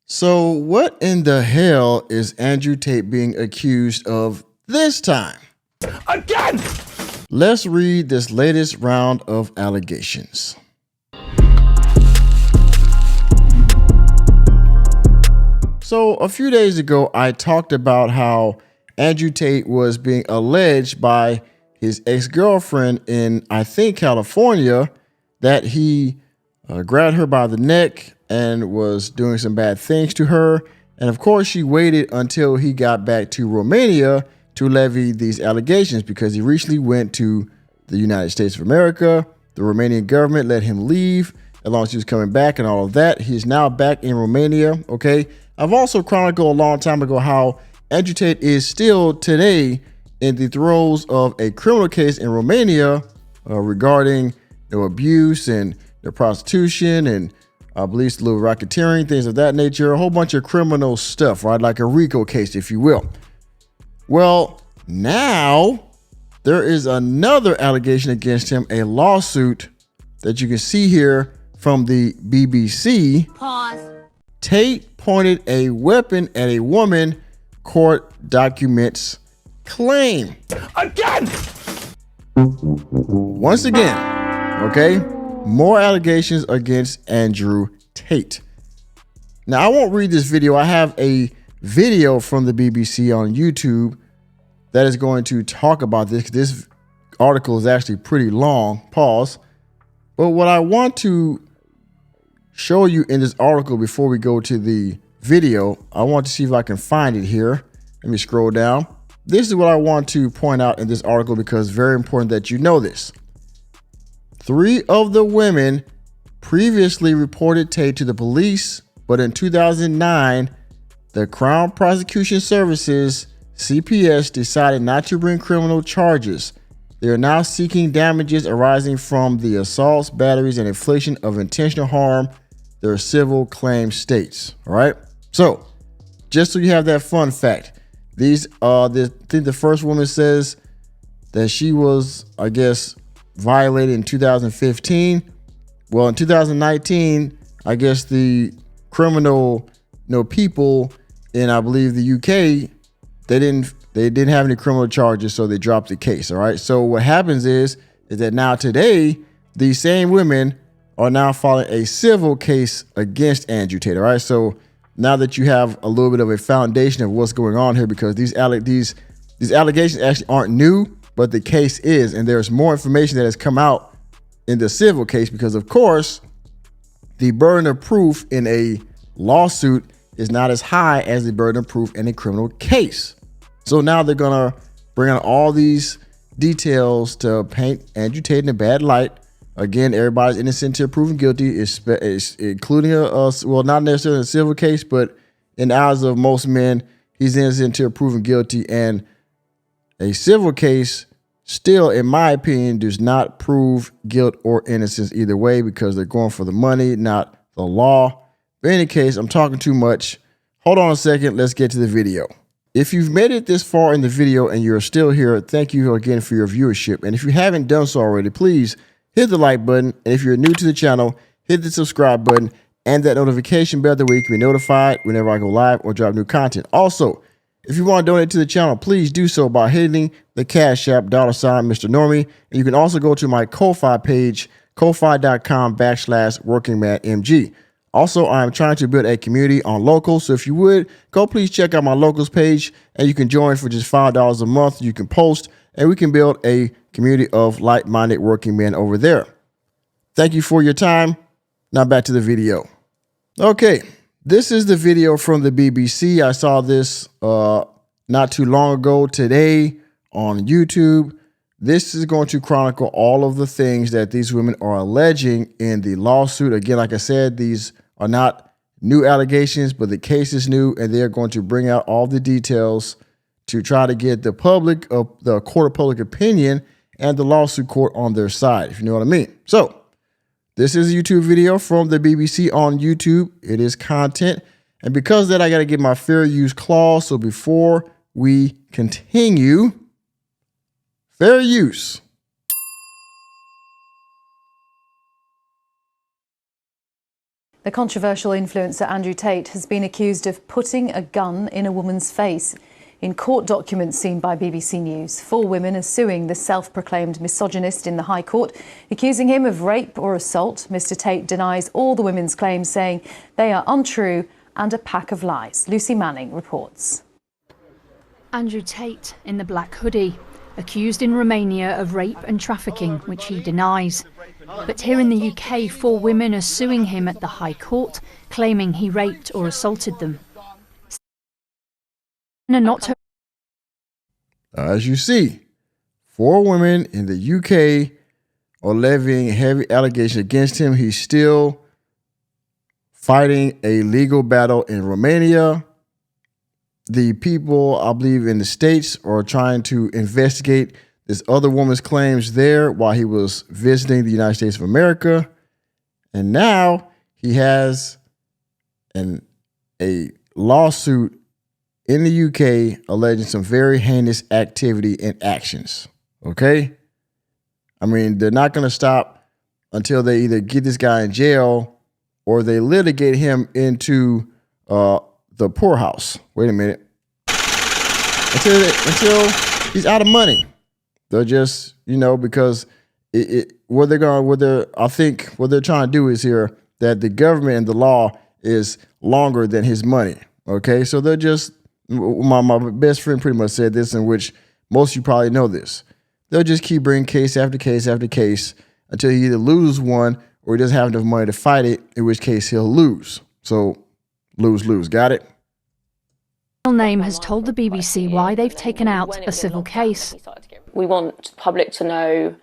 So, what in the hell is Andrew Tate being accused of this time? Again! Let's read this latest round of allegations. So, a few days ago, I talked about how Andrew Tate was being alleged by his ex-girlfriend in, I think, California, that he grabbed her by the neck and was doing some bad things to her. And of course, she waited until he got back to Romania to levy these allegations because he recently went to the United States of America. The Romanian government let him leave as long as he was coming back and all of that. He's now back in Romania. Okay. I've also chronicled a long time ago how Andrew Tate is still today in the throes of a criminal case in Romania regarding abuse and prostitution and I believe a little racketeering, things of that nature, a whole bunch of criminal stuff, right? Like a RICO case, if you will. Well, now there is another allegation against him, a lawsuit that you can see here from the BBC. Pause. Tate pointed a weapon at a woman, court documents claim. Again! Once again, okay? More allegations against Andrew Tate. Now, I won't read this video. I have a video from the BBC on YouTube that is going to talk about this. This article is actually pretty long. Pause. But what I want to show you in this article before we go to the video, I want to see if I can find it here. Let me scroll down. This is what I want to point out in this article because it's very important that you know this. 3 of the women previously reported Tate to the police, but in 2009, the Crown Prosecution Services, CPS, decided not to bring criminal charges. They are now seeking damages arising from the assaults, batteries, and infliction of intentional harm, their civil claim states. All right. So just so you have that fun fact, I think the first woman says that she was, I guess, violated in 2015. Well, in 2019, I guess the criminal, people in, I believe, the UK, they didn't have any criminal charges, so they dropped the case. All right. So what happens is that now today, these same women are now filing a civil case against Andrew Tate. All right. So now that you have a little bit of a foundation of what's going on here, because these allegations actually aren't new, but the case is, and there's more information that has come out in the civil case because, of course, the burden of proof in a lawsuit is not as high as the burden of proof in a criminal case. So now they're going to bring out all these details to paint Andrew Tate in a bad light. Again, everybody's innocent until proven guilty, including well, not necessarily a civil case, but in the eyes of most men, he's innocent until proven guilty. And a civil case still, in my opinion, does not prove guilt or innocence either way because they're going for the money, not the law. But in any case, I'm talking too much. Hold on a second. Let's get to the video. If you've made it this far in the video and you're still here, thank you again for your viewership. And if you haven't done so already, please hit the like button. And if you're new to the channel, hit the subscribe button and that notification bell that way you can be notified whenever I go live or drop new content. Also, if you want to donate to the channel, please do so by hitting the Cash App $sign Mr. Normie. And you can also go to my Ko-Fi page, ko-fi.com/workingmanmg. Also, I'm trying to build a community on Locals. So if you would, go please check out my Locals page and you can join for just $5 a month. You can post and we can build a community of like-minded working men over there. Thank you for your time. Now back to the video. Okay. This is the video from the BBC. I saw this not too long ago today on YouTube. This is going to chronicle all of the things that these women are alleging in the lawsuit. Again, like I said, these are not new allegations, but the case is new, and they're going to bring out all the details to try to get the public, the court of public opinion and the lawsuit court on their side, if you know what I mean. So this is a YouTube video from the BBC on YouTube. It is content. And because of that, I got to get my fair use clause. So before we continue, fair use. The controversial influencer Andrew Tate has been accused of putting a gun in a woman's face. In court documents seen by BBC News, 4 women are suing the self-proclaimed misogynist in the High Court, accusing him of rape or assault. Mr Tate denies all the women's claims, saying they are untrue and a pack of lies. Lucy Manning reports. Andrew Tate in the black hoodie, accused in Romania of rape and trafficking, which he denies. But here in the UK, 4 women are suing him at the High Court, claiming he raped or assaulted them. As you see, 4 women in the UK are levying heavy allegations against him. He's still fighting a legal battle in Romania. The people, I believe, in the States are trying to investigate this other woman's claims there while he was visiting the United States of America. And now he has a lawsuit in the UK alleging some very heinous activity and actions. Okay? I mean, they're not going to stop until they either get this guy in jail or they litigate him into the poorhouse. Wait a minute. Until he's out of money. They're just, because I think what they're trying to do is here that the government and the law is longer than his money. Okay, so they're just, my best friend pretty much said this, in which most of you probably know this. They'll just keep bringing case after case after case until he either loses one or he doesn't have enough money to fight it, in which case he'll lose. So lose. Got it? Name has told the BBC why they've taken out a civil case. We want the public to know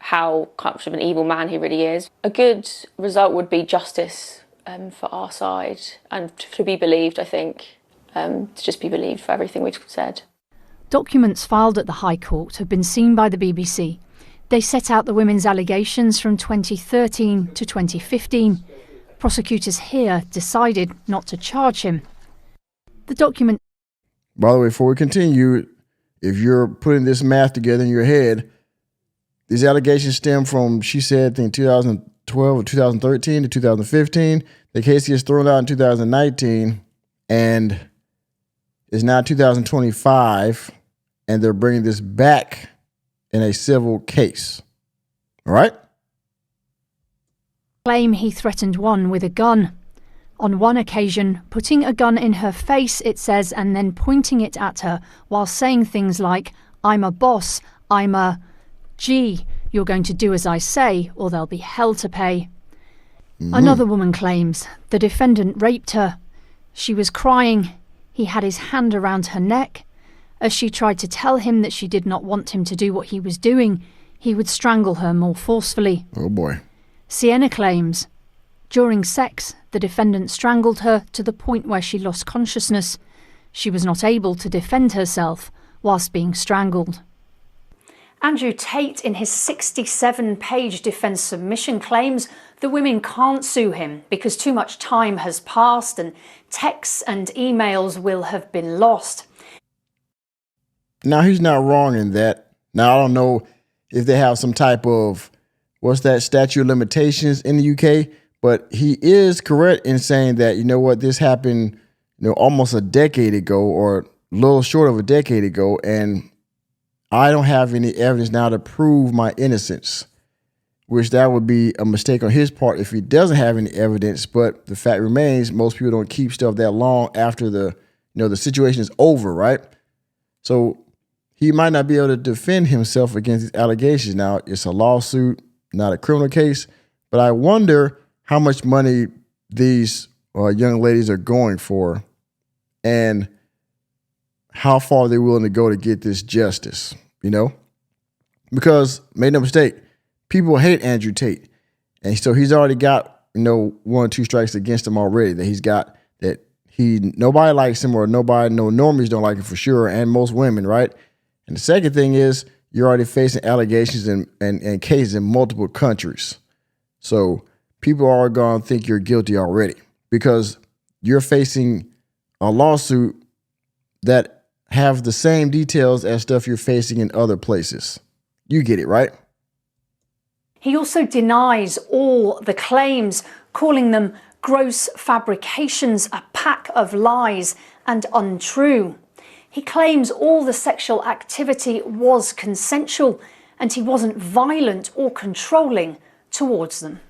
how much of an evil man he really is. A good result would be justice for our side and to be believed, I think, to just be believed for everything we've said. Documents filed at the High Court have been seen by the BBC. They set out the women's allegations from 2013 to 2015. Prosecutors here decided not to charge him. The document. By the way, before we continue, if you're putting this math together in your head, these allegations stem from, she said, I think 2012 or 2013 to 2015. The case gets thrown out in 2019 and it's now 2025 and they're bringing this back in a civil case. All right? Claim he threatened one with a gun. On one occasion, putting a gun in her face, it says, and then pointing it at her while saying things like, "I'm a boss, I'm a G, you're going to do as I say or there'll be hell to pay." Another woman claims the defendant raped her. She was crying. He had his hand around her neck. As she tried to tell him that she did not want him to do what he was doing, he would strangle her more forcefully. Oh boy. Sienna claims during sex, the defendant strangled her to the point where she lost consciousness. She was not able to defend herself whilst being strangled. Andrew Tate, in his 67-page defence submission, claims the women can't sue him because too much time has passed and texts and emails will have been lost. Now, he's not wrong in that. Now, I don't know if they have some type of, what's that, statute of limitations in the UK, but he is correct in saying that, this happened, almost a decade ago or a little short of a decade ago, and I don't have any evidence now to prove my innocence, which that would be a mistake on his part if he doesn't have any evidence. But the fact remains, most people don't keep stuff that long after the situation is over, right? So he might not be able to defend himself against these allegations. Now, it's a lawsuit, not a criminal case, but I wonder how much money these young ladies are going for and how far they're willing to go to get this justice, Because, make no mistake, people hate Andrew Tate. And so he's already got, 1 or 2 strikes against him already, that he's got, that nobody likes him or no normies don't like him for sure, and most women, right? And the second thing is you're already facing allegations and cases in multiple countries. So people are going to think you're guilty already because you're facing a lawsuit that have the same details as stuff you're facing in other places. You get it, right? He also denies all the claims, calling them gross fabrications, a pack of lies and untrue. He claims all the sexual activity was consensual and he wasn't violent or controlling towards them.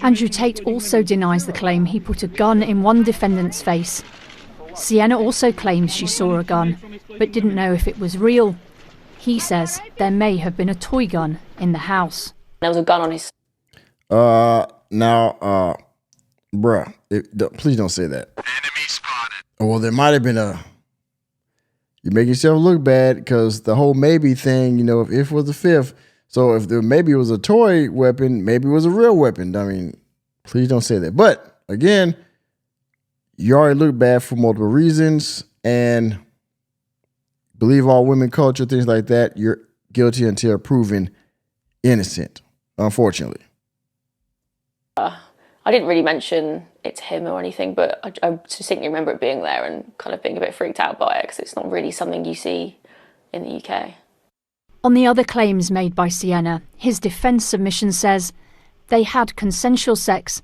Andrew Tate also denies the claim he put a gun in one defendant's face. Sienna also claims she saw a gun, but didn't know if it was real. He says there may have been a toy gun in the house. There was a gun on his... Bruh, please don't say that. Enemy spotted. Well, there might have been you make yourself look bad because the whole maybe thing, you know, if was the fifth. So if there maybe was a toy weapon, maybe it was a real weapon. I mean, please don't say that. But again, you already look bad for multiple reasons, and believe all women culture, things like that, you're guilty until proven innocent, unfortunately. I didn't really mention it to him or anything, but I distinctly remember it being there and kind of being a bit freaked out by it because it's not really something you see in the UK. On the other claims made by Sienna, his defence submission says they had consensual sex.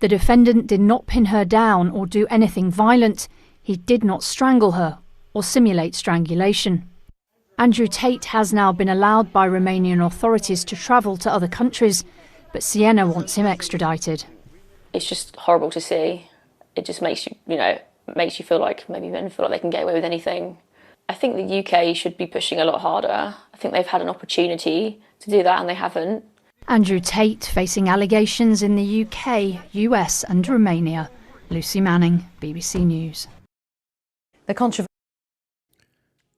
The defendant did not pin her down or do anything violent. He did not strangle her or simulate strangulation. Andrew Tate has now been allowed by Romanian authorities to travel to other countries, but Sienna wants him extradited. It's just horrible to see. It just makes you, makes you feel like maybe men feel like they can get away with anything. I think the UK should be pushing a lot harder. I think they've had an opportunity to do that and they haven't. Andrew Tate facing allegations in the UK, US and Romania. Lucy Manning, BBC News. The controversy.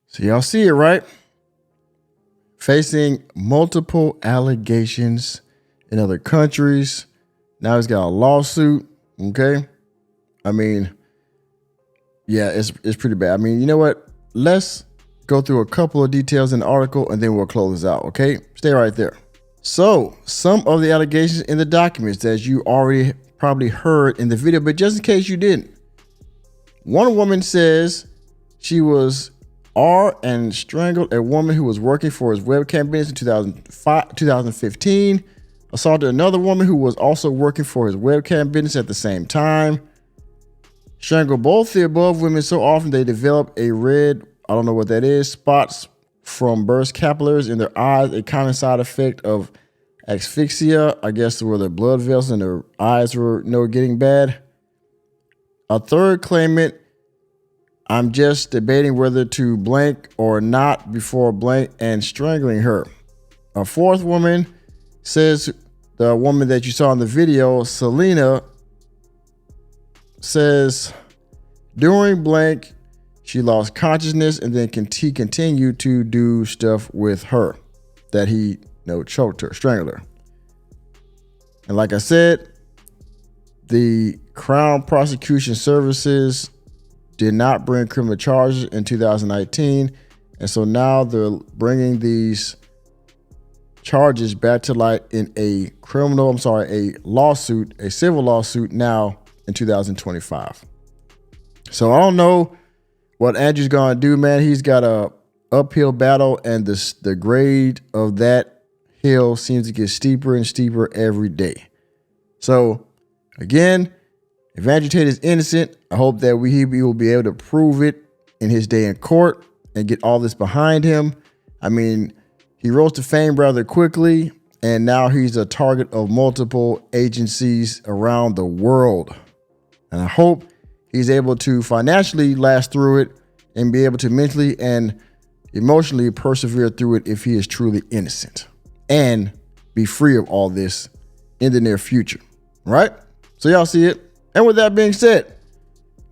So y'all see it, right? Facing multiple allegations in other countries. Now he's got a lawsuit, okay? I mean, yeah, it's pretty bad. I mean, you know what? Let's go through a couple of details in the article and then we'll close this out, okay? Stay right there. So, some of the allegations in the documents that you already probably heard in the video, but just in case you didn't. One woman says she was and strangled a woman who was working for his webcam business in 2015. Assaulted another woman who was also working for his webcam business at the same time. Strangled both the above women so often they developed a red, I don't know what that is, spots from burst capillaries in their eyes, a common side effect of asphyxia. I guess where the blood vessels in their eyes were getting bad. A third claimant, I'm just debating whether to blank or not before blank and strangling her. A fourth woman says, the woman that you saw in the video, Selena, says during blank, she lost consciousness and then he continued to do stuff with her that he choked her, strangled her. And like I said, the Crown Prosecution Services did not bring criminal charges in 2019. And so now they're bringing these charges back to light in a lawsuit, a civil lawsuit now in 2025. So I don't know what Andrew's gonna do, man. He's got a uphill battle and the grade of that hill seems to get steeper and steeper every day. So again, if Andrew Tate is innocent, I hope that he will be able to prove it in his day in court and get all this behind him. I mean, he rose to fame rather quickly, and now he's a target of multiple agencies around the world. And I hope he's able to financially last through it and be able to mentally and emotionally persevere through it if he is truly innocent and be free of all this in the near future. Right? So y'all see it. And with that being said,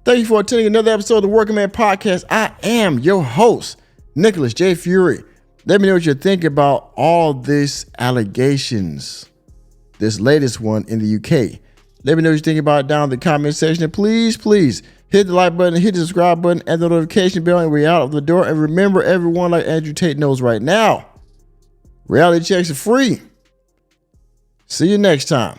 thank you for attending another episode of the Working Man Podcast. I am your host, Nicholas J. Fury. Let me know what you think about all these allegations, this latest one in the UK. Let me know what you think about it down in the comment section. And please hit the like button, hit the subscribe button, and the notification bell, and we're out of the door. And remember, everyone, like Andrew Tate knows right now, reality checks are free. See you next time.